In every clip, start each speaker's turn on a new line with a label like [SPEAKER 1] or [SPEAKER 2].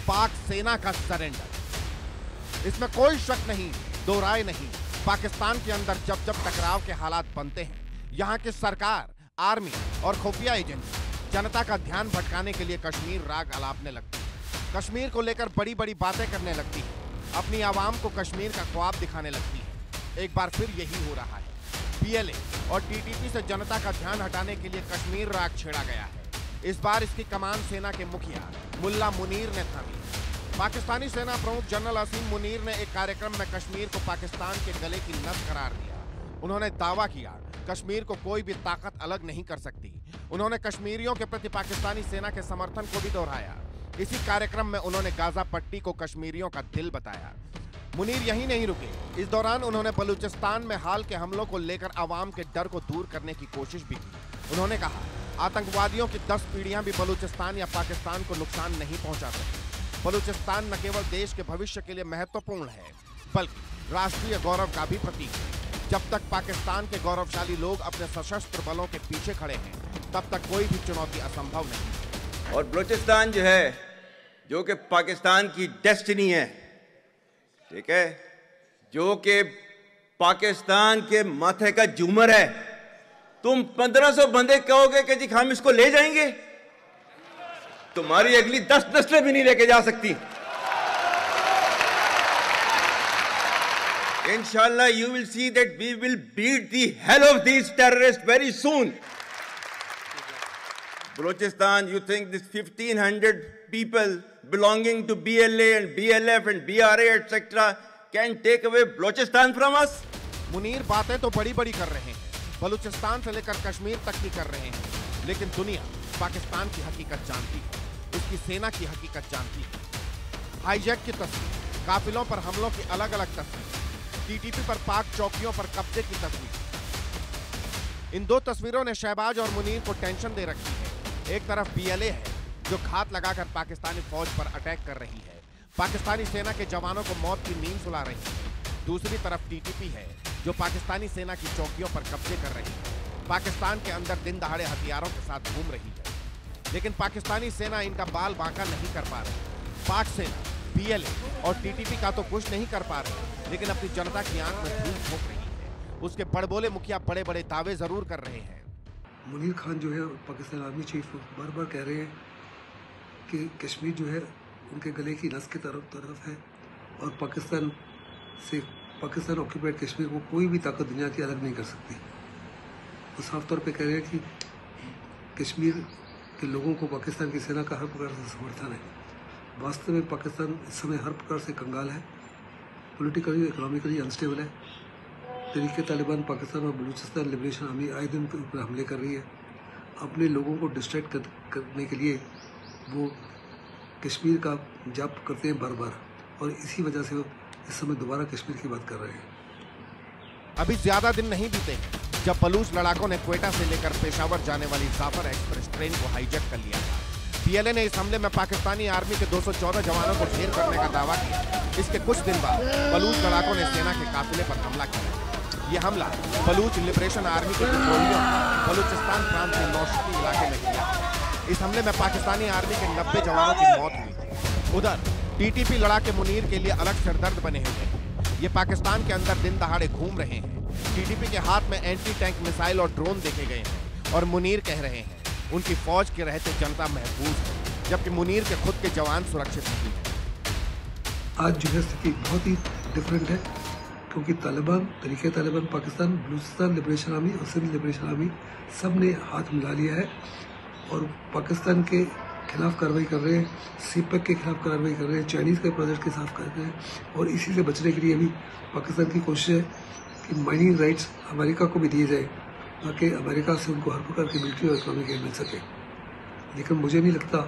[SPEAKER 1] पाक सेना का सरेंडर। इसमें कोई शक नहीं, दो राय नहीं। पाकिस्तान के अंदर जब जब टकराव के हालात बनते हैं, यहाँ की सरकार, आर्मी और खुफिया एजेंसी जनता का ध्यान भटकाने के लिए कश्मीर राग अलापने लगती है। कश्मीर को लेकर बड़ी बड़ी बातें करने लगती है, अपनी आवाम को कश्मीर का ख्वाब दिखाने लगती है। एक बार फिर यही हो रहा है। पीएलए और टीटीपी से जनता का ध्यान हटाने के लिए कश्मीर राग छेड़ा गया है। इस बार इसकी कमान सेना के मुखिया मुल्ला मुनीर ने थामी। पाकिस्तानी सेना प्रमुख जनरल असीम मुनीर ने एक कार्यक्रम में कश्मीर को पाकिस्तान के गले की नस करार दिया। उन्होंने दावा किया, कश्मीर को कोई भी ताकत अलग नहीं कर सकती। उन्होंने कश्मीरियों के प्रति पाकिस्तानी सेना के समर्थन को भी दोहराया। इसी कार्यक्रम में उन्होंने गाजा पट्टी को कश्मीरियों का दिल बताया। मुनीर यहीं नहीं रुके। इस दौरान उन्होंने बलूचिस्तान में हाल के हमलों को लेकर आवाम के डर को दूर करने की कोशिश भी की। उन्होंने कहा, आतंकवादियों की 10 पीढ़ियां भी बलूचिस्तान या पाकिस्तान को नुकसान नहीं पहुंचा सकती। बलूचिस्तान न केवल देश के भविष्य के लिए महत्वपूर्ण है, बल्कि राष्ट्रीय गौरव का भी प्रतीक है। जब तक पाकिस्तान के गौरवशाली लोग अपने सशस्त्र बलों के पीछे खड़े हैं, तब तक कोई भी चुनौती असंभव नहीं।
[SPEAKER 2] और बलूचिस्तान जो है, जो कि पाकिस्तान की डेस्टिनी है, ठीक है, जो कि पाकिस्तान के माथे का झूमर है, तुम 1500 बंदे कहोगे कि जी हम इसको ले जाएंगे, तुम्हारी अगली 10 नस्लें भी नहीं लेके जा सकती। इंशाल्लाह you will see that we will beat the hell of these terrorists very soon. Balochistan, you think this 1500 people belonging to BLA and BLF and BRA etc. can take away Balochistan from us?
[SPEAKER 1] Munir बातें तो बड़ी बड़ी कर रहे हैं, बलूचिस्तान से लेकर कश्मीर तक की कर रहे हैं, लेकिन दुनिया पाकिस्तान की हकीकत जानती है, उसकी सेना की हकीकत जानती है। हाईजैक की तस्वीर, काफिलों पर हमलों की अलग अलग तस्वीर, टीटीपी पर पाक चौकियों पर कब्जे की तस्वीर। इन दो तस्वीरों ने शहबाज और मुनीर को टेंशन दे रखी है। एक तरफ बीएलए है जो घात लगाकर पाकिस्तानी फौज पर अटैक कर रही है, पाकिस्तानी सेना के जवानों को मौत की नींद सुला रही है। दूसरी तरफ टीटीपी है जो पाकिस्तानी सेना की चौकियों पर कब्जे कर रही है, पाकिस्तान के अंदर दिन दहाड़े हथियारों के साथ घूम रही है। लेकिन पाकिस्तानी सेना इनका बाल बांका नहीं कर पा रही। पाक सेना, पीएलए और टीटीपी का तो कुछ नहीं कर पा रहे, लेकिन अपनी जनता की आंख में धूल झोंक रही है। उसके बड़बोले मुखिया बड़े बड़े दावे जरूर कर रहे हैं।
[SPEAKER 3] मुनीर खान जो है पाकिस्तान आर्मी चीफ बार बार कह रहे हैं कि कश्मीर जो है उनके गले की नस की तरफ है और पाकिस्तान ऑक्यूपाइड कश्मीर को कोई भी ताकत दुनिया की अलग नहीं कर सकती। वो साफ तौर पे कह रहे हैं कि कश्मीर के लोगों को पाकिस्तान की सेना का हर प्रकार से समर्थन है। वास्तव में पाकिस्तान इस समय हर प्रकार से कंगाल है, पॉलिटिकली इकोनॉमिकली अनस्टेबल है। तरीके तालिबान पाकिस्तान और बलूचिस्तान लिबरेशन आर्मी आए दिन के ऊपर हमले कर रही है। अपने लोगों को डिस्ट्रैक्ट करने के लिए वो कश्मीर का जाप करते हैं बार बार, और इसी वजह से वो इस समय दोबारा कश्मीर की बात कर रहे हैं।
[SPEAKER 1] अभी ज्यादा दिन नहीं बीते जब बलूच लड़ाकों ने क्वेटा से लेकर पेशावर जाने वाली जाफर एक्सप्रेस ट्रेन को हाईजैक कर लिया था। पीएलए ने इस हमले में पाकिस्तानी आर्मी के 214 जवानों को ढेर करने का दावा किया। इसके कुछ दिन बाद बलूच लड़ाकों ने सेना के काफिले पर हमला किया। ये हमला बलूच लिबरेशन आर्मी के टुकड़ियों बलूचिस्तान प्रांत के नौशकी इलाके में किया। इस हमले में पाकिस्तानी आर्मी के 90 जवानों की मौत हुई। उधर टीटीपी लड़ाके मुनीर के लिए अलग सिरदर्द बने हुए हैं। ये पाकिस्तान के अंदर दिन दहाड़े घूम रहे हैं। टीटीपी के हाथ में एंटी टैंक मिसाइल और ड्रोन देखे गए हैं और मुनीर कह रहे हैं उनकी फौज के रहते जनता महफूज है, जबकि मुनीर के खुद के जवान सुरक्षित नहीं हैं।
[SPEAKER 3] आज जो है स्थिति बहुत ही डिफरेंट है, क्योंकि तालिबान, तरीके तालिबान पाकिस्तान, बलूचिस्तान लिबरेशन आर्मी और सिंध लिबरेशन आर्मी सब ने हाथ मिला लिया है और पाकिस्तान के खिलाफ कार्रवाई कर रहे हैं, सीपेक के खिलाफ कार्रवाई कर रहे हैं, चाइनीज़ के प्रोजेक्ट के साथ कर रहे हैं। और इसी से बचने के लिए भी पाकिस्तान की कोशिश है कि माइनिंग राइट्स अमेरिका को भी दिए जाए, ताकि अमेरिका से उनको हर प्रकार की मिलिट्री और इकोनॉमिक एड मिल सके। लेकिन मुझे नहीं लगता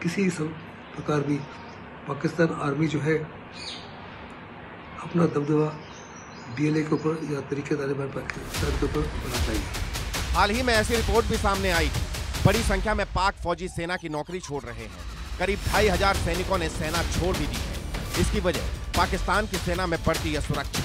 [SPEAKER 3] किसी प्रकार भी पाकिस्तान आर्मी जो है अपना दबदबा बीएलए के ऊपर या तरीके तालिबान पाकिस्तान के ऊपर बनाता है।
[SPEAKER 1] हाल ही में ऐसी रिपोर्ट भी सामने आई, बड़ी संख्या में पाक फौजी सेना की नौकरी छोड़ रहे हैं। करीब 2500 सैनिकों ने सेना छोड़ भी दी है। इसकी वजह पाकिस्तान की सेना में बढ़ती है सुरक्षा,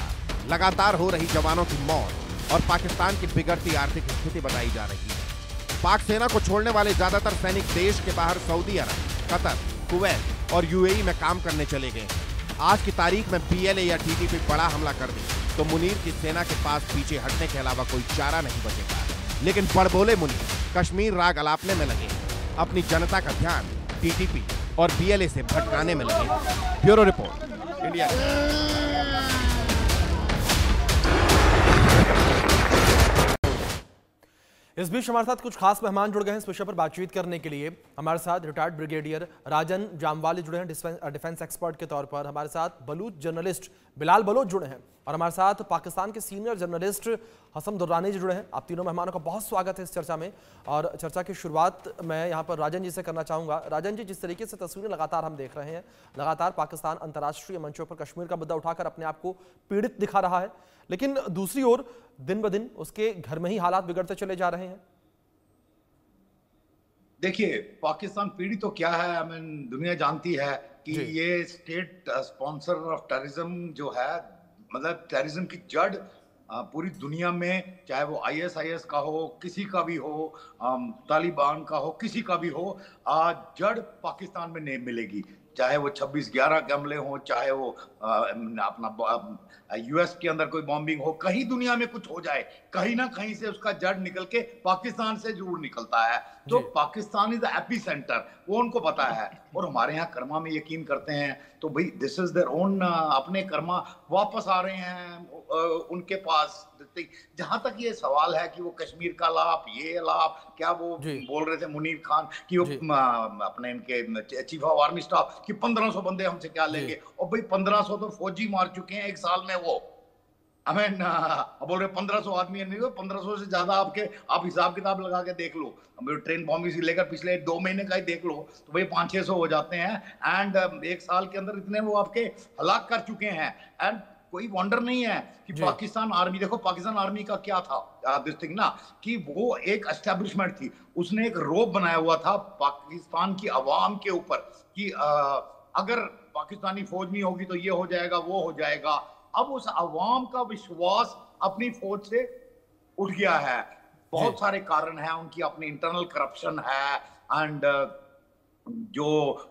[SPEAKER 1] लगातार हो रही जवानों की मौत और पाकिस्तान की बिगड़ती आर्थिक स्थिति बताई जा रही है। पाक सेना को छोड़ने वाले ज्यादातर सैनिक देश के बाहर सऊदी अरब, कतर, कुवैत और यूएई में काम करने चले गए हैं। आज की तारीख में बीएलए या टीटीपी बड़ा हमला कर दे तो मुनीर की सेना के पास पीछे हटने के अलावा कोई चारा नहीं बचेगा। लेकिन बड़बोले मुनीर कश्मीर राग अलापने में लगे हैं, अपनी जनता का ध्यान टीटीपी और बीएलए से भटकाने में लगे हैं। Bureau report, India.
[SPEAKER 4] इस बीच हमारे साथ कुछ खास मेहमान जुड़ गए हैं इस विषय पर बातचीत करने के लिए। हमारे साथ रिटायर्ड ब्रिगेडियर राजन जामवाली जुड़े हैं डिफेंस एक्सपर्ट के तौर पर। हमारे साथ बलूच जर्नलिस्ट बिलाल बलोच जुड़े हैं और हमारे साथ पाकिस्तान के सीनियर जर्नलिस्ट हसन दुर्रानी जी जुड़े हैं। आप तीनों मेहमानों का बहुत स्वागत है इस चर्चा में। और चर्चा की शुरुआत मैं यहाँ पर राजन जी से करना चाहूँगा। राजन जी, जिस तरीके से तस्वीरें लगातार हम देख रहे हैं, लगातार पाकिस्तान अंतर्राष्ट्रीय मंचों पर कश्मीर का मुद्दा उठाकर अपने आप को पीड़ित दिखा रहा है, लेकिन दूसरी ओर दिन ब दिन उसके घर में ही हालात बिगड़ते चले जा रहे हैं।
[SPEAKER 5] देखिए, पाकिस्तान पीड़ित तो क्या है, आई मीन दुनिया जानती है कि ये स्टेट स्पॉन्सर ऑफ टेररिज्म जो है, मतलब टेररिज्म की जड़ पूरी दुनिया में, चाहे वो आईएसआईएस का हो, किसी का भी हो, तालिबान का हो, किसी का भी हो, जड़ पाकिस्तान में नहीं मिलेगी। चाहे वो 26/11 के हमले हों, चाहे वो अपना यूएस के अंदर कोई बॉम्बिंग हो, कहीं दुनिया में कुछ हो जाए, कहीं ना कहीं से उसका जड़ निकल के पाकिस्तान से जरूर निकलता है। तो पाकिस्तान इज एपी सेंटर, वो उनको पता है। और हमारे यहाँ कर्मा में यकीन करते हैं, तो भाई दिस इज देयर ओन, अपने कर्मा वापस आ रहे हैं उनके पास। जहां तक ये सवाल है कि वो कश्मीर का लाभ, ये लाभ, क्या वो बोल रहे थे मुनीर खान कि वो अपने इनके चीफ ऑफ आर्मी स्टाफ कि 1500 बंदे हमसे क्या लेंगे, और भाई 1500 तो फौजी मार चुके हैं एक साल में वो। बोल रहे 1500 आदमी नहीं, 1500 से ज्यादा आप हिसाब किताब लगा के देख लो, ट्रेन बॉम्बिंग से लेकर पिछले 2 महीने का ही देख लो, तो भाई 500-600 हो जाते हैं। एंड एक साल के अंदर इतने वो आपके हलाक कर चुके हैं। एंड कोई वंडर नहीं है कि पाकिस्तान आर्मी, देखो पाकिस्तान आर्मी का क्या था दिस थिंग ना, कि वो एक एस्टेब्लिशमेंट थी, उसने एक रोब बनाया हुआ था पाकिस्तान की आवाम के ऊपर कि अगर पाकिस्तानी फौज नहीं होगी तो ये हो जाएगा, वो हो जाएगा। अब उस आवाम का विश्वास अपनी फौज से उठ गया है। बहुत सारे कारण हैं, उनकी अपनी इंटरनल करप्शन है, एंड जो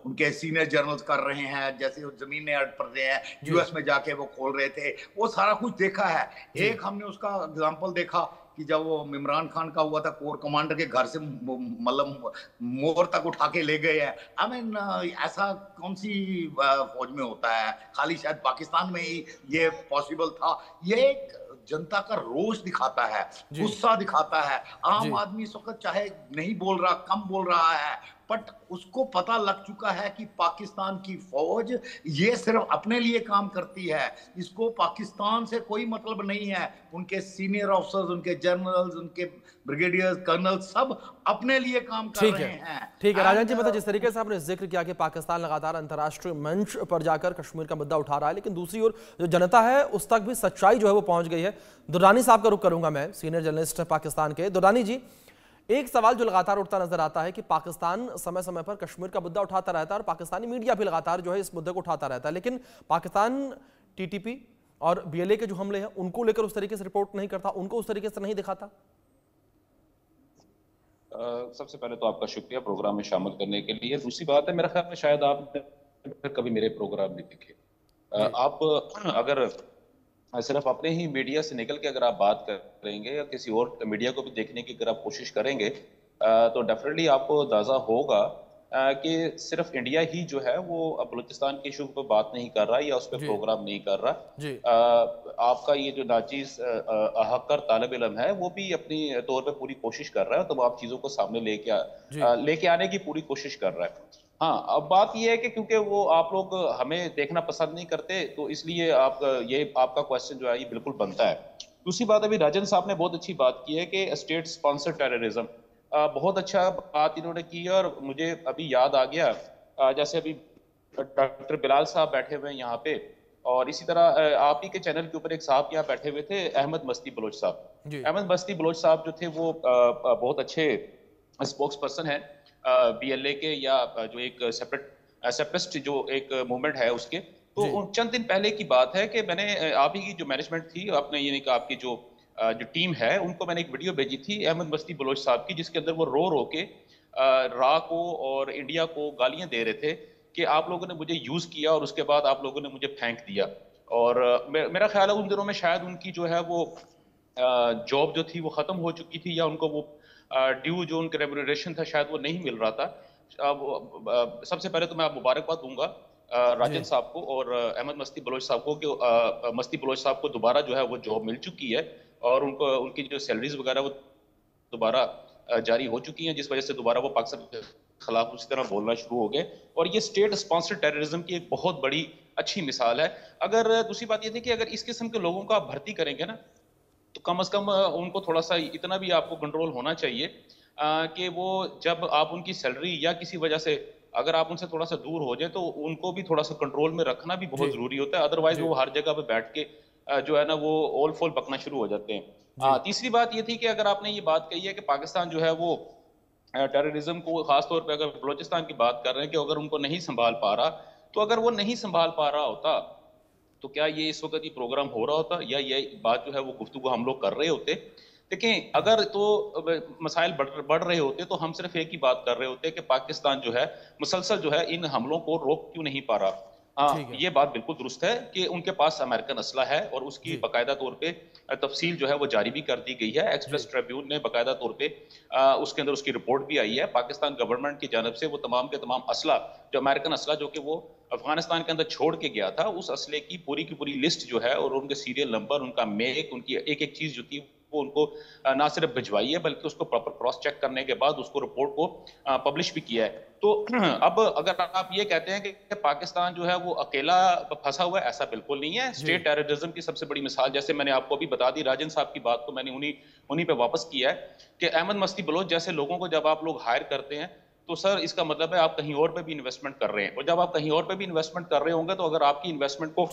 [SPEAKER 5] उनके सीनियर जर्नल्स कर रहे हैं, जैसे वो जमीनें अड़ पड़ रहे हैं, यूएस में जाके वो खोल रहे थे, वो सारा कुछ देखा है। एक हमने उसका एग्जांपल देखा कि जब वो इमरान खान का हुआ था, कोर कमांडर के घर से मतलब मोर तक उठा के ले गए हैं। आई मीन ऐसा कौन सी फौज में होता है, खाली शायद पाकिस्तान में ही ये पॉसिबल था। ये एक जनता का रोष दिखाता है, गुस्सा दिखाता है। आम आदमी इस वक्त चाहे नहीं बोल रहा, कम बोल रहा है, बट उसको पता लग चुका है कि पाकिस्तान की फौज ये सिर्फ अपने लिए काम करती है, इसको पाकिस्तान से कोई मतलब नहीं है। उनके सीनियर ऑफिसर्स, उनके जनरल्स, उनके ब्रिगेडियर्स, कर्नल सब अपने लिए काम कर रहे हैं।
[SPEAKER 4] ठीक है राजन जी, मतलब जिस तरीके से आपने जिक्र किया कि पाकिस्तान लगातार अंतर्राष्ट्रीय मंच पर जाकर कश्मीर का मुद्दा उठा रहा है, लेकिन दूसरी ओर जो जनता है उस तक भी सच्चाई जो है वो पहुंच गई है। दुर्रानी साहब का रुख करूंगा मैं, सीनियर जर्नलिस्ट पाकिस्तान के। दुर्रानी जी, एक सवाल जो लगातार उठता नजर आता है कि पाकिस्तान समय समय पर कश्मीर का मुद्दा उठाता रहता है और पाकिस्तानी मीडिया भी लगातार जो है इस मुद्दे को उठाता रहता है, लेकिन पाकिस्तान टीटीपी और बीएलए के जो हमले हैं उनको लेकर उस तरीके से रिपोर्ट नहीं करता, उनको उस तरीके से नहीं दिखाता।
[SPEAKER 6] सबसे पहले तो आपका शुक्रिया प्रोग्राम में शामिल करने के लिए। दूसरी बात है, मेरा ख्याल में शायद आपने कभी मेरे प्रोग्राम नहीं देखे। आप अगर सिर्फ अपने ही मीडिया से निकल के अगर आप बात करेंगे या किसी और मीडिया को भी देखने की अगर आप कोशिश करेंगे तो डेफिनेटली आपको अंदाजा होगा कि सिर्फ इंडिया ही जो है वो बलूचिस्तान के इशू पर बात नहीं कर रहा या उस पर प्रोग्राम नहीं कर रहा। आपका ये जो नाचीज हक्कर तालिब इल्म है वो भी अपनी तौर पे पूरी कोशिश कर रहा है, तो आप चीजों को सामने लेके आने की पूरी कोशिश कर रहा है। हाँ, अब बात यह है कि क्योंकि वो आप लोग हमें देखना पसंद नहीं करते, तो इसलिए आपका क्वेश्चन जो है ये बिल्कुल बनता है। दूसरी बात, अभी राजन साहब ने बहुत अच्छी बात की है कि स्टेट स्पॉन्सर टेररिज्म, बहुत अच्छा बात इन्होंने की है। और मुझे अभी याद आ गया, जैसे अभी डॉक्टर बिलाल साहब बैठे हुए हैं यहाँ पे, और इसी तरह आप ही के चैनल के ऊपर एक साहब यहाँ बैठे हुए थे, अहमद मस्ती बलोच साहब। अहमद मस्ती बलोच साहब जो थे वो बहुत अच्छे स्पोक्स पर्सन है बीएलए के, या जो एक सेपरेटिस्ट जो एक मूवमेंट है उसके। तो चंद दिन पहले की बात है कि मैंने आप ही की जो मैनेजमेंट थी, आपने ये नहीं कहा, आपकी जो टीम है उनको मैंने एक वीडियो भेजी थी अहमद मस्ती बलोच साहब की, जिसके अंदर वो रो के रा को और इंडिया को गालियां दे रहे थे कि आप लोगों ने मुझे यूज किया और उसके बाद आप लोगों ने मुझे फेंक दिया। और मेरा ख्याल है उन दिनों में शायद उनकी जो है वो जॉब जो थी वो खत्म हो चुकी थी, या उनको वो ड्यू जो उनका रेम्यूनरेशन था शायद वो नहीं मिल रहा था। सबसे पहले तो मैं आप मुबारकबाद दूंगा राजन साहब को और अहमद मस्ती बलोच साहब को कि मस्ती बलोच साहब को दोबारा जो है वो जॉब मिल चुकी है और उनको उनकी जो सैलरीज वगैरह वो दोबारा जारी हो चुकी हैं, जिस वजह से दोबारा वो पाकिस्तान के खिलाफ उसी तरह बोलना शुरू हो गए। और ये स्टेट स्पॉन्सर्ड टेररिज्म की एक बहुत बड़ी अच्छी मिसाल है। अगर दूसरी बात ये थी कि अगर इस किस्म के लोगों को आप भर्ती करेंगे ना, तो कम से कम उनको थोड़ा सा इतना भी आपको कंट्रोल होना चाहिए कि वो जब आप उनकी सैलरी या किसी वजह से अगर आप उनसे थोड़ा सा दूर हो जाए तो उनको भी थोड़ा सा कंट्रोल में रखना भी बहुत जरूरी होता है। अदरवाइज वो हर जगह पे बैठ के जो है ना वो ओल फोल बकना शुरू हो जाते हैं। तीसरी बात ये थी कि अगर आपने ये बात कही है कि पाकिस्तान जो है वो टेररिज्म को खासतौर पर अगर बलोचिस्तान की बात कर रहे हैं कि अगर उनको नहीं संभाल पा रहा, तो अगर वो नहीं संभाल पा रहा होता तो क्या ये इस वक्त ये प्रोग्राम हो रहा होता या ये बात जो है वो गुफ्तगू हम लोग कर रहे होते? देखें, अगर तो मसाइल बढ़ रहे होते तो हम सिर्फ एक ही बात कर रहे होते कि पाकिस्तान जो है मुसलसल जो है इन हमलों को रोक क्यों नहीं पा रहा। हाँ, ये बात बिल्कुल दुरुस्त है कि उनके पास अमेरिकन असला है और उसकी बाकायदा तौर पे तफसील जो है वो जारी भी कर दी गई है। एक्सप्रेस ट्रिब्यून ने बाकायदा तौर पे उसके अंदर उसकी रिपोर्ट भी आई है। पाकिस्तान गवर्नमेंट की जानब से वो तमाम के तमाम असला, जो अमेरिकन असला जो कि वो अफगानिस्तान के अंदर छोड़ के गया था, उस असले की पूरी लिस्ट जो है और उनके सीरियल नंबर, उनका मेक, उनकी एक एक चीज जो थी वो उनको ना सिर्फ भिजवाई है बल्कि उसको प्रॉपर क्रॉस चेक करने के बाद उसको रिपोर्ट को पब्लिश भी किया है। तो अब अगर आप ये कहते हैं कि पाकिस्तान जो है वो अकेला फंसा हुआ है, ऐसा बिल्कुल नहीं है। स्टेट टेररिज्म की सबसे बड़ी मिसाल, जैसे मैंने आपको अभी बता दी, राजन साहब की बात को मैंने उन्हीं पे वापस किया है कि अहमद मस्ती बलोच जैसे लोगों को जब आप लोग हायर करते हैं तो सर इसका मतलब है आप कहीं और पे भी इन्वेस्टमेंट कर रहे हैं, और जब आप कहीं और पे भी इन्वेस्टमेंट कर रहे होंगे तो अगर आपकी इन्वेस्टमेंट को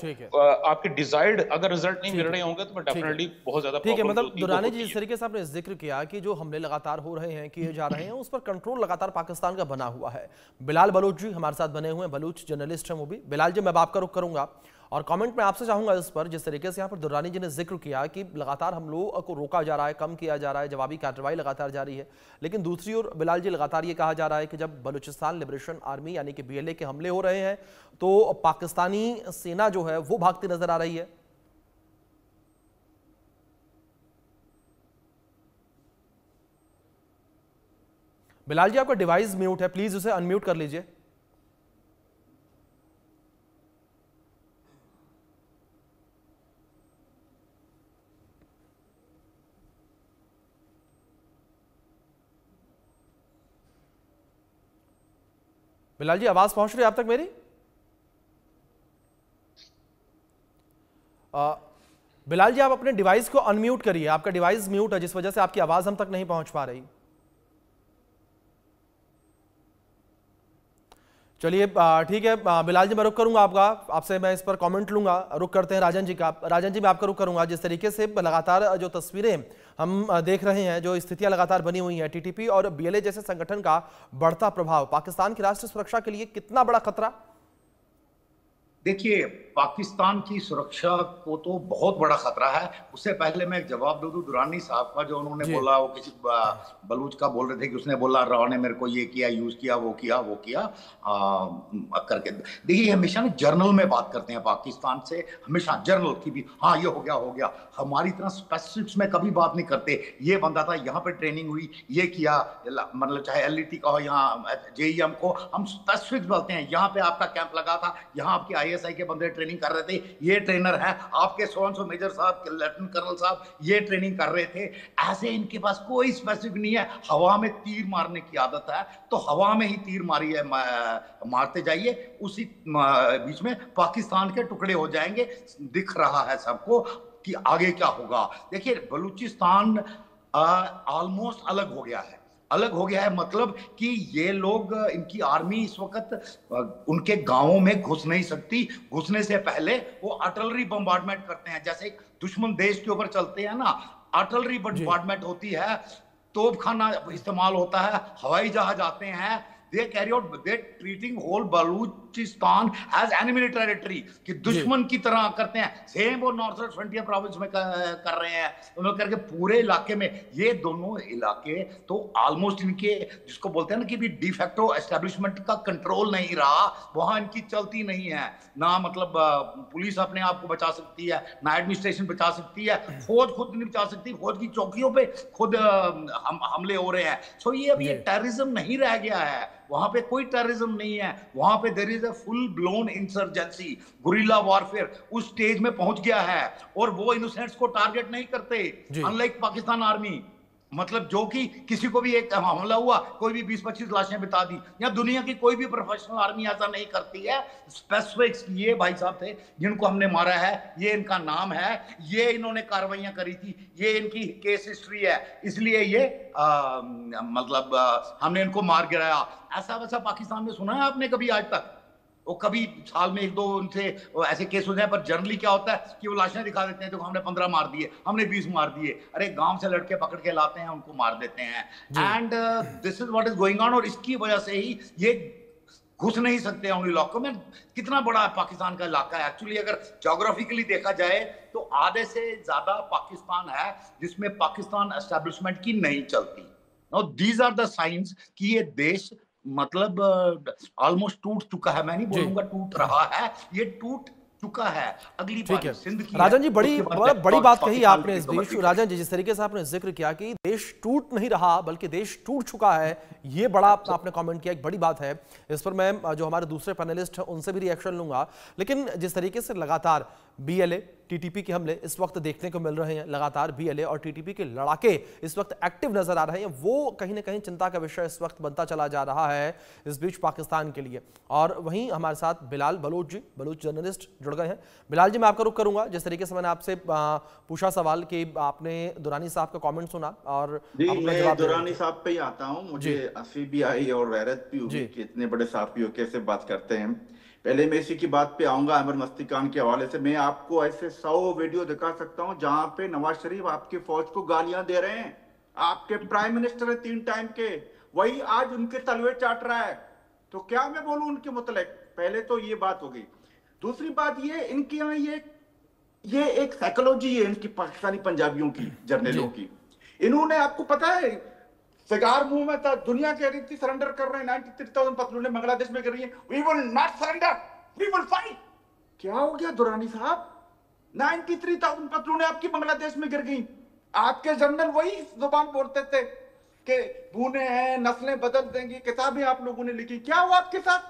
[SPEAKER 6] आपके डिजायर्ड अगर रिजल्ट नहीं मिल रहे होंगे तो डेफिनेटली बहुत ज्यादा
[SPEAKER 4] ठीक है। मतलब दुरानी जी, जिस तरीके से आपने जिक्र किया कि जो हमले लगातार हो रहे हैं, किए जा रहे हैं, उस पर कंट्रोल लगातार पाकिस्तान का बना हुआ है। बिलाल बलोच जी हमारे साथ बने हुए हैं, बलूच जर्नलिस्ट हैं वो भी। बिलाल जी, मैं आपका रुख करूंगा और कमेंट में आपसे चाहूंगा इस पर, जिस तरीके से यहाँ पर दुर्रानी जी ने जिक्र किया कि लगातार हम लोगों को रोका जा रहा है, कम किया जा रहा है, जवाबी कार्रवाई लगातार जारी है, लेकिन दूसरी ओर बिलाल जी लगातार ये कहा जा रहा है कि जब बलूचिस्तान लिबरेशन आर्मी यानी कि BLA के हमले हो रहे हैं तो पाकिस्तानी सेना जो है वो भागती नजर आ रही है। बिलाल जी, आपका डिवाइस म्यूट है, प्लीज उसे अनम्यूट कर लीजिए। बिलाल जी, आवाज पहुंच रही है आप तक मेरी? बिलाल जी, आप अपने डिवाइस को अनम्यूट करिए, आपका डिवाइस म्यूट है जिस वजह से आपकी आवाज हम तक नहीं पहुंच पा रही। चलिए ठीक है बिलाल जी, मैं रुक करूंगा आपसे मैं इस पर कमेंट लूंगा। रुक करते हैं राजन जी का। राजन जी, मैं आपका रुक करूंगा। जिस तरीके से लगातार जो तस्वीरें हम देख रहे हैं, जो स्थितियां लगातार बनी हुई हैं, TTP और BLA जैसे संगठन का बढ़ता प्रभाव पाकिस्तान की राष्ट्रीय सुरक्षा के लिए कितना बड़ा खतरा?
[SPEAKER 5] देखिए, पाकिस्तान की सुरक्षा को तो बहुत बड़ा खतरा है। उससे पहले मैं एक जवाब दे दूं दुरानी साहब का, जो उन्होंने बोला, वो किसी बलूच का बोल रहे थे कि उसने बोला राव ने मेरे को ये किया, यूज किया, वो किया करके। देखिए, हमेशा ना जर्नल में बात करते हैं पाकिस्तान से, हमेशा जर्नल की भी, हाँ ये हो गया। हमारी तरह स्पेसिफिक्स में कभी बात नहीं करते। ये बंदा था, यहाँ पे ट्रेनिंग हुई, ये किया, मतलब चाहे LET का हो, यहाँ JEM को, हम स्पेसिफिक्स बोलते हैं। यहाँ पे आपका कैंप लगा था, यहाँ आपकी ISI के बंदे ट्रेनिंग कर रहे थे, ये ट्रेनर है, आपके सो मेजर साहब, लेफ्टिनेंट कर्नल साहब ये ट्रेनिंग कर रहे थे। ऐसे इनके पास कोई स्पेसिफिक नहीं है। हवा में तीर मारने की आदत है तो हवा में ही तीर मारते जाइए, उसी बीच में पाकिस्तान के टुकड़े हो जाएंगे। दिख रहा है सबको कि आगे क्या होगा। देखिए, बलूचिस्तान ऑलमोस्ट अलग हो गया है। मतलब कि ये लोग, इनकी आर्मी इस वक्त उनके गांवों में घुस नहीं सकती। घुसने से पहले वो आर्टिलरी बम्बार्डमेंट करते हैं। जैसे दुश्मन देश के ऊपर चलते हैं ना, आर्टिलरी बम्बार्डमेंट होती है, तोपखाना इस्तेमाल होता है, हवाई जहाज आते हैं, they carry out, they treating whole Balochistan as enemy territory, कि दुश्मन की तरह करते हैं। सेम वो नॉर्थ ईस्ट फ्रंटियर प्रोविंस में कर रहे हैं, उन्होंने करके पूरे इलाके में। ये दोनों इलाके तो ऑलमोस्ट इनके जिसको बोलते हैं ना कि भी डिफैक्टो एस्टेब्लिशमेंट का कंट्रोल नहीं रहा, वहां इनकी चलती नहीं है ना। मतलब पुलिस अपने आप को बचा सकती है ना, एडमिनिस्ट्रेशन बचा सकती है, फौज खुद नहीं बचा सकती, फौज की चौकियों पे खुद हमले हो रहे हैं। सो ये अभी टेररिज्म नहीं रह गया है, वहां पे कोई टेररिज्म नहीं है, वहां पे there is a full blown insurgency, guerrilla warfare उस स्टेज में पहुंच गया है, और वो इनोसेंट्स को टारगेट नहीं करते, अनलाइक पाकिस्तान आर्मी। मतलब जो कि किसी को भी एक हमला हुआ, कोई भी 20-25 लाशें बिता दी, या दुनिया की कोई भी प्रोफेशनल आर्मी ऐसा नहीं करती है। स्पेसिफिक्स ये भाई साहब थे जिनको हमने मारा है, ये इनका नाम है, ये इन्होंने कार्रवाइयां करी थी, ये इनकी केस हिस्ट्री है, इसलिए ये मतलब हमने इनको मार गिराया। ऐसा वैसा पाकिस्तान में सुना है आपने कभी आज तक? वो कभी साल में 1-2 उनसे ऐसे केस हो जाए, पर जनरली क्या होता है कि वो लाशें दिखा देते हैं, तो हमने 15 मार दिए, हमने 20 मार दिए। अरे गांव से लड़के पकड़ के लाते हैं, उनको मार देते हैं। And this is what is going on, और इसकी वजह से ही ये घुस नहीं सकते हैं उन इलाकों में। कितना बड़ा पाकिस्तान का इलाका है एक्चुअली, अगर ज्योग्राफिकली देखा जाए तो आधे से ज्यादा पाकिस्तान है जिसमें पाकिस्तान एस्टेब्लिशमेंट की नहीं चलती। Now these are the science कि ये देश मतलब ऑलमोस्ट टूट चुका है। मैं नहीं बोलूंगा टूट रहा है, ये टूट चुका है। अगली बार सिंध की
[SPEAKER 4] राजन जी बड़ी बात कही आपने इस बीच। राजन जी, जिस तरीके से आपने जिक्र किया कि देश टूट नहीं रहा बल्कि देश टूट चुका है, ये बड़ा आपने कमेंट किया, एक बड़ी बात है। इस पर मैं जो हमारे दूसरे पैनलिस्ट हैं उनसे भी रिएक्शन लूंगा। लेकिन जिस तरीके से लगातार बीएलए टीटीपी के हमले इस वक्त देखने को मिल रहे हैं, लगातार बीएलए और टीटीपी के लड़ाके इस वक्त एक्टिव नजर आ रहे हैं, वो कहीं ना कहीं चिंता का विषय इस वक्त बनता चला जा रहा है इस बीच पाकिस्तान के लिए। और वहीं हमारे साथ बिलाल बलोच जी, बलोच जर्नलिस्ट जुड़ गए हैं। बिलाल जी, मैं आपका रुख करूंगा। जिस तरीके से मैंने आपसे पूछा सवाल कि आपने दुरानी साहब का कमेंट सुना, और
[SPEAKER 7] मैं दुरानी साहब पे ही आता हूँ। मुझे हंसी भी आई और हैरत भी हुई कि इतने बड़े साफी कैसे बात करते हैं। पहले मैं इसी की बात पे आऊंगा, अहमद मस्तिकान के हवाले से। मैं आपको ऐसे 100 वीडियो दिखा सकता हूं जहां पे नवाज शरीफ आपकी फौज को गालियां दे रहे हैं। आपके प्राइम मिनिस्टर है 3 टाइम के, वही आज उनके तलवे चाट रहा है। तो क्या मैं बोलूं उनके मुतल्लिक? पहले तो ये बात हो गई। दूसरी बात ये, इनके यहाँ ये एक साइकोलॉजी है इनकी पाकिस्तानी पंजाबियों की, जर्नलों की। इन्होंने, आपको पता है, सिगार मुंह में था, दुनिया कह रही थी सरेंडर कर रहे हैं, 93,000 पतलूनें बांग्लादेश में कर रही हैं, we will not surrender, we will fight. क्या हो गया दुरानी साहब? 93,000 पतलूनें आपकी बांग्लादेश में गिर गई। आपके जनरल वही जुबान बोलते थे कि बूने हैं, नस्लें बदल देंगी, किताबें आप लोगों ने लिखी। क्या हुआ आपके साथ?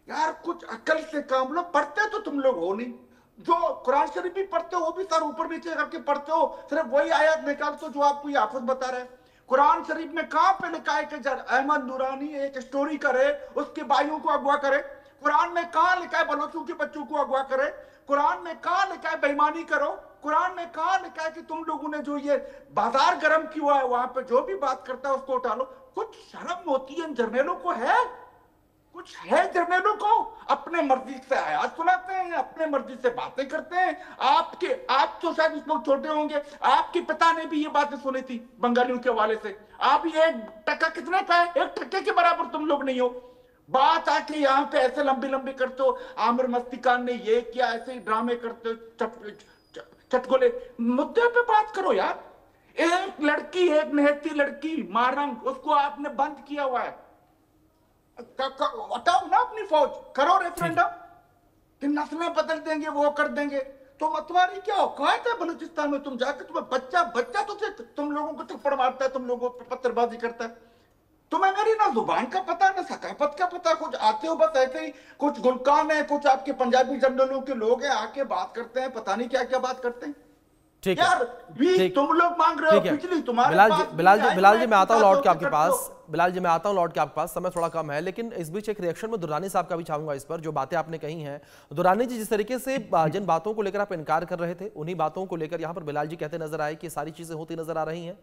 [SPEAKER 7] यार कुछ अकल से काम लो। पढ़ते तो तुम लोग हो नहीं, जो कुरान शरीफ भी पढ़ते हो वो भी सर ऊपर नीचे करके पढ़ते हो, सिर्फ वही आयत निकालते हो जो आपको ये हाफिज बता रहे हैं। कुरान शरीफ में कहां पे लिखा है कि अहमद नूरानी एक स्टोरी करे, उसके भाइयों को अगवा करे? कुरान में कहां लिखा है बलोचों के बच्चों को अगवा करे? कुरान में कहां लिखा है बेईमानी करो? कुरान में कहां लिखा है कि तुम लोगों ने जो ये बाजार गर्म किया है वहां पे जो भी बात करता है उसको उठा लो? कुछ शर्म होती है इन जर्नलों को? है कुछ है जर्नलों को? अपने मर्जी से आयात सुनाते हैं, अपने मर्जी से बातें करते हैं। आप तो शायद उस लोग छोटे होंगे, आपके पिता ने भी ये बातें सुनी थी बंगालियों के हवाले से। आप ये 1% कितने का है? 1% के बराबर तुम लोग नहीं हो। बात आके यहाँ पे ऐसे लंबी लंबी करते हो, आमिर मस्तिकान ने ये किया, ऐसे ही ड्रामे करते हो, चटकोले। मुद्दे पे बात करो यार। एक लड़की, एक निहत्ती लड़की मारंग, उसको आपने बंद किया हुआ है। हटाओ ना अपनी फौज, करो रेफरेंडम कि नस्लें बदल देंगे, वो कर देंगे। तो तुम्हारी क्या औकात है बलूचिस्तान में? तुम जाके, तुम्हें बच्चा तो तुम लोगों को थप्पड़ मारता है, तुम लोगों पर पत्थरबाजी करता है। तुम्हें मेरी ना जुबान का पता ना सकाफत का पता। कुछ आते हो बस ऐसे ही, कुछ गुलकान है, कुछ आपके पंजाबी जर्नलों के लोग हैं, आके बात करते हैं, पता नहीं क्या क्या बात करते हैं।
[SPEAKER 4] ठीक
[SPEAKER 5] यार भी तुम लोग मांग रहे हो बिजली, तुम्हारे पास।
[SPEAKER 4] बिलाल जी मैं आता हूं लौट के आपके पास। बिलाल जी मैं आता हूं लौट के आपके पास, समय थोड़ा कम है, लेकिन इस बीच एक रिएक्शन में दुरानी साहब का भी चाहूंगा इस पर, जो बातें आपने कही हैं। दुरानी जी, जिस तरीके से जिन बातों को लेकर आप इनकार कर रहे थे, उन्हीं बातों को लेकर यहाँ पर बिलाल जी कहते नजर आए कि सारी चीजें होती नजर आ रही हैं।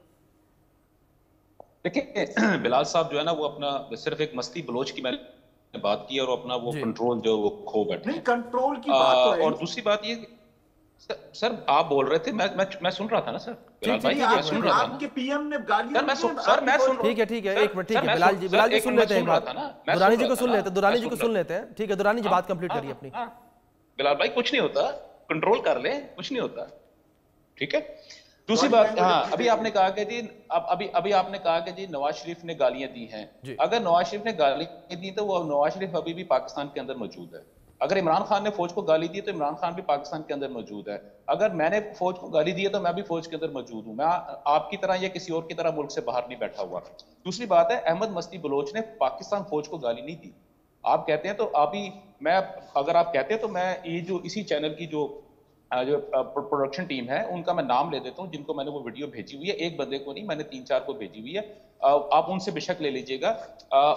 [SPEAKER 6] देखिए बिलाल साहब जो है ना, वो अपना सिर्फ एक मस्ती बलोच की मैंने बात की और अपना वो कंट्रोल जो वो खो बैठे।
[SPEAKER 7] नहीं, कंट्रोल की बात तो है।
[SPEAKER 6] और दूसरी बात ये, सर आप बोल रहे थे, मैं सुन रहा था ना सर, बिलाल भाई मैं सुन रहा था ना।
[SPEAKER 7] आपके पीएम ने गालियां
[SPEAKER 6] सर मैं सुन
[SPEAKER 4] ठीक है एक मिनट, ठीक है बिलाल जी सुन लेते हैं, दुरानी जी को सुन लेते हैं, दुरानी जी को सुन लेते हैं। ठीक है दुरानी जी बात कंप्लीट करिए अपनी।
[SPEAKER 6] बिलाल भाई कुछ नहीं होता, कंट्रोल कर ले, कुछ नहीं होता, ठीक है। दूसरी बात, हाँ अभी आपने कहा कि जी अभी आपने कहा कि जी नवाज शरीफ ने गालियां दी हैं। अगर नवाज शरीफ ने गालियां दी तो वो नवाज शरीफ अभी भी पाकिस्तान के अंदर मौजूद है। अगर इमरान खान ने फौज को गाली दी तो इमरान खान भी पाकिस्तान के अंदर मौजूद है। अगर मैंने फौज को गाली दी है तो मैं भी फौज के अंदर मौजूद हूं। मैं आपकी तरह या किसी और की तरह मुल्क से बाहर नहीं बैठा हुआ। दूसरी बात है, अहमद मस्ती बलोच ने पाकिस्तान फौज को गाली नहीं दी। आप कहते हैं तो अगर आप कहते हैं तो मैं ये जो इसी चैनल की जो प्रोडक्शन टीम है उनका मैं नाम ले देता हूं, जिनको मैंने वो वीडियो भेजी हुई है। एक बंदे को नहीं, मैंने 3-4 को भेजी हुई है। आप उनसे बेशक ले लीजिएगा,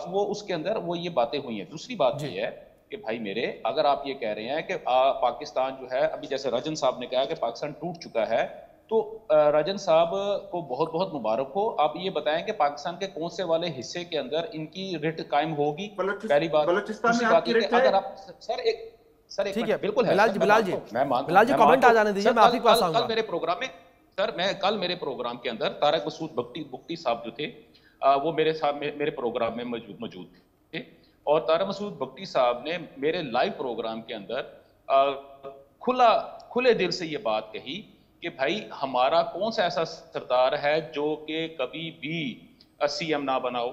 [SPEAKER 6] वो उसके अंदर वो ये बातें हुई हैं। दूसरी बात ये है कि भाई मेरे, अगर आप ये कह रहे हैं कि पाकिस्तान जो है, अभी जैसे राजन साहब ने कहा कि पाकिस्तान टूट चुका है, तो राजन साहब को बहुत बहुत मुबारक हो। आप ये बताएं कि पाकिस्तान के कौन से वाले हिस्से के अंदर इनकी रिट कायम होगी, पहली बात। दूसरी बात है कि अगर आप सर एक
[SPEAKER 4] ठीक है
[SPEAKER 6] बिल्कुल है
[SPEAKER 4] बिलाल जी बिलाल जी कमेंट आ जाने दीजिए, मैं आप ही पास आऊंगा।
[SPEAKER 6] कल मेरे प्रोग्राम में सर, कल मेरे प्रोग्राम के अंदर तारक मसूद बुक्टी साहब जो थे वो मेरे साथ मेरे प्रोग्राम में मौजूद थे, और तारक मसूद बुक्टी साहब ने मेरे लाइव प्रोग्राम के अंदर खुले दिल से ये बात कही कि भाई हमारा कौन सा ऐसा सरदार है जो कि कभी भी सीएम ना बनाओ,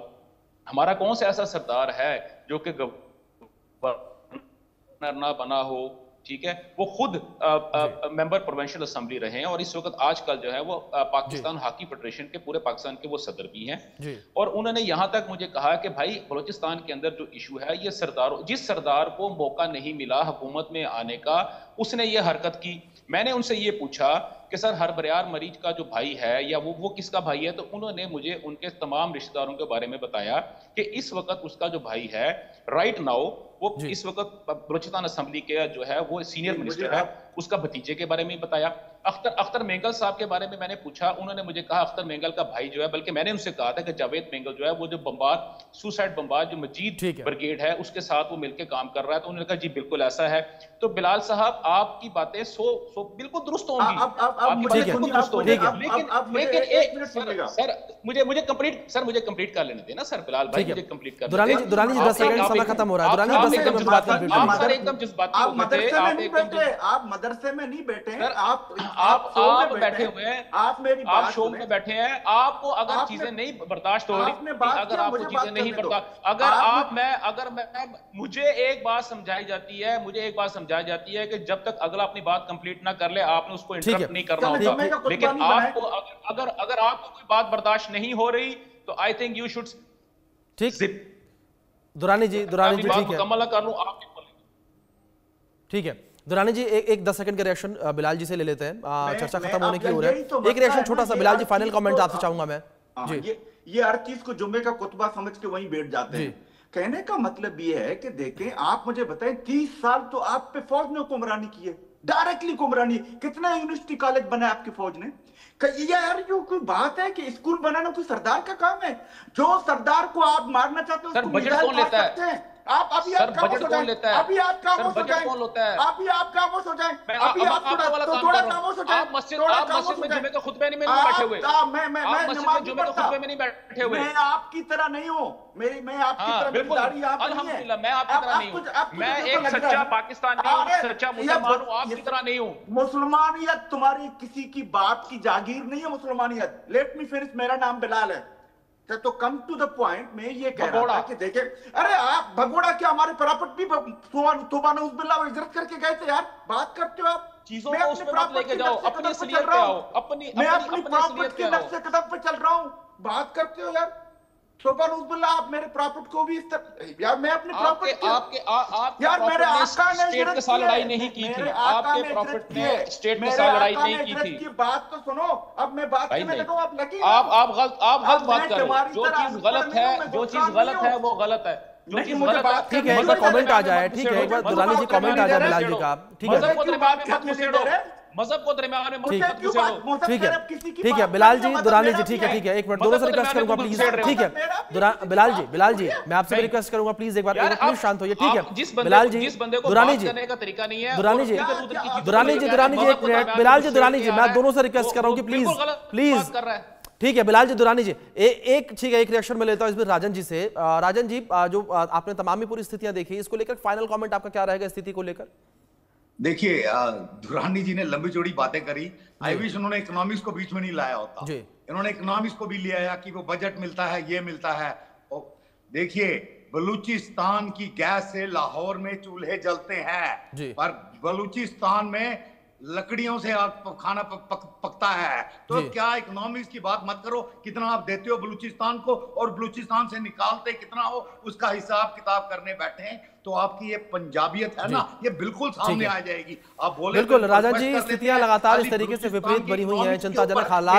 [SPEAKER 6] हमारा कौन सा ऐसा सरदार है जो कि ना बना हो, ठीक है। वो खुद मेंबर प्रोविंशियल असेंबली रहे हैं और इस वक्त आजकल जो है वो पाकिस्तान हॉकी फेडरेशन के पूरे पाकिस्तान के वो सदर भी हैं। और उन्होंने यहां तक मुझे कहा कि भाई बलूचिस्तान के अंदर जो इशू है, ये जिस सरदार को मौका नहीं मिला हुकूमत में आने का, उसने ये हरकत की। मैंने उनसे ये पूछा कि सर हर बरियार मरीज का जो भाई है या वो किसका भाई है, तो उन्होंने मुझे उनके तमाम रिश्तेदारों के बारे में बताया कि इस वक्त उसका जो भाई है राइट नाउ वो इस वक्त बलूचिस्तान असेंबली के जो है वो सीनियर मिनिस्टर है, उसका भतीजे के बारे में बताया। अख्तर मेंगल साहब के बारे में मैंने पूछा, उन्होंने मुझे कहा अख्तर मेंगल का भाई जो है, बल्कि मैंने उनसे कहा था कि जावेद मेंगल जो है वो जो सुसाइड बमबार जो मजीद ब्रिगेड है उसके साथ वो मिलकर काम कर रहा है। तो उन्होंने कहा जी बिल्कुल ऐसा है। तो बिलाल साहब आपकी बातें बिल्कुल दुरुस्त होंगी, लेकिन सर मुझे कंप्लीट कर लेने देना सर, बिलाल भाई मुझे कंप्लीट कर
[SPEAKER 4] दुरानी जी 10 सेकंड समय खत्म हो रहा है। दुरानी 10 सेकंड में बात कंप्लीट
[SPEAKER 6] आप सर एकदम जज्बाती हो गए थे।
[SPEAKER 7] आप मदरसे में नहीं बैठे हैं,
[SPEAKER 6] आप बैठे हुए हैं,
[SPEAKER 7] आप मेरी
[SPEAKER 6] आप शो में बैठे हैं। आपको अगर चीजें नहीं बर्दाश्त हो रही, अगर आपको चीजें नहीं बर्दाश्त, अगर मैं मुझे एक बात समझाई जाती है कि जब तक अगला अपनी बात कंप्लीट ना कर ले आपने उसको इंटरप्ट नहीं करना होगा। लेकिन आपको अगर आपको कोई बात बर्दाश्त नहीं हो रही तो आई थिंक यू शुड
[SPEAKER 4] ठीक। दुरानी जी ठीक है,
[SPEAKER 6] मुकम्मल कर लूं आप।
[SPEAKER 4] ठीक है दुरानी जी एक 10 सेकंड का रिएक्शन बिलाल जी से ले लेते हैं, चर्चा खत्म होने की हो रहा है। एक रिएक्शन छोटा सा बिलाल जी, फाइनल कमेंट आपसे चाहूंगा मैं जी।
[SPEAKER 7] ये हर चीज को जुम्मे का खुतबा समझ के वहीं बैठ जाते हैं। कहने का मतलब ये है कि देखें, आप मुझे बताएं 30 साल तो आप पे फौज ने हुक्मरानी की है, डायरेक्टली हुक्मरानी। कितना यूनिवर्सिटी कॉलेज बनाया आपकी फौज ने? यार ये कोई बात है कि स्कूल बनाना कोई सरदार का काम है? जो सरदार को आप मारना चाहते हो उसको
[SPEAKER 6] बजट कौन लेता है?
[SPEAKER 7] आप अभी आप
[SPEAKER 6] बजट कौन लेता है?
[SPEAKER 7] अभी आप खामोश हो जाएं, अभी आप खामोश हो जाएं, अभी आप थोड़ा खामोश हो जाएं।
[SPEAKER 6] आप मस्जिद में जुमे का खुतबे में नहीं बैठे हुए,
[SPEAKER 7] मैं
[SPEAKER 6] मस्जिद में जुमे का खुतबे में नहीं बैठे हुए।
[SPEAKER 7] मैं आपकी तरह नहीं हूं, मैं आपकी तरह
[SPEAKER 6] बिल्कुल अल्हम्दुलिल्लाह, मैं आपकी तरह नहीं हूं। मैं एक सच्चा पाकिस्तानी हूं, सच्चा मुसलमान हूं, आपकी तरह नहीं हूं।
[SPEAKER 7] मुसलमानियत तुम्हारी किसी की बाप की जागीर नहीं है मुसलमानियत। लेट मी फिनिश, मेरा नाम बिलाल है। तो कम टू द पॉइंट में ये कह रहा था कि देखे, अरे आप भगोड़ा क्या हमारे प्रॉपर्टी इजरत करके गए थे यार, बात करते हो आप
[SPEAKER 6] चीजों को उस पे मत लेके जाओ, अपनी असलियत पे आओ,
[SPEAKER 7] मैं अपनी प्रॉपर्टी के नक्शे कदम पे चल रहा हूँ, बात करते हो यार। आप मेरे प्रॉपर्ट को भी इस तरह, यार मैं अपनी प्रॉपर्टी
[SPEAKER 6] यार मेरे आका ने स्टेट के साथ लड़ाई नहीं की थी, आपके प्रॉपर्ट ने स्टेट के साथ लड़ाई नहीं की थी।
[SPEAKER 7] बात तो सुनो, अब मैं बात करने लगा आप लगी,
[SPEAKER 6] आप गलत बात कर रहे हो। जो चीज गलत है वो गलत है।
[SPEAKER 8] नहीं, मुझे बात
[SPEAKER 4] ठीक है, एक बार कमेंट आ जाए, ठीक है, एक बार दुरानी जी कमेंट आ जाए बिलाल जी का, ठीक है,
[SPEAKER 6] मजहब को दरमियान में मत घुसेड़ो, मजहब को दरमियान में मत घुसेड़ो।
[SPEAKER 4] ठीक है, ठीक है बिलाल जी, दुरानी जी, ठीक है, ठीक है, एक मिनट, दोनों से रिक्वेस्ट करूंगा प्लीज, ठीक है, बिलाल जी मैं आपसे रिक्वेस्ट करूंगा प्लीज एक बार प्लीज शांत होइए, ठीक है बिलाल जी, दुरानी जी, दुरानी जी, एक मिनट, बिलाल जी, दुरानी जी, मैं दोनों से रिक्वेस्ट कर रहा हूँ कि प्लीज, ठीक है बिलाल जी, दुरानी जी, एक ठीक है, एक रिएक्शन में लेता हूं इसमें राजन जी से। राजन जी, जो आपने तमाम ही पूरी स्थितियां देखी, इसको लेकर फाइनल कमेंट आपका क्या रहेगा स्थिति को लेकर?
[SPEAKER 5] देखिए, दुरानी जी ने लंबी चौड़ी बातें करी। आई विश उन्होंने इकोनॉमिक्स को बीच में नहीं लाया होता। इन्होंने इकोनॉमिक्स को भी ले आया कि वो बजट मिलता है, ये मिलता है। देखिए, बलूचिस्तान की गैस से लाहौर में चूल्हे जलते हैं, पर बलूचिस्तान में लकड़ियों से खाना पकता है। तो क्या इकोनॉमिक्स की बात मत करो, कितना आप देते हो बलूचिस्तान को और बलूचिस्तान से निकालते कितना हो, उसका हिसाब किताब करने बैठे हैं तो आपकी ये पंजाबियत है ना, ये बिल्कुल सामने आ जाएगी। आप बोले
[SPEAKER 4] बिल्कुल राजन जी, स्थितियां लगातार इस तरीके से विपरीत बनी हुई है, चिंताजनक हालात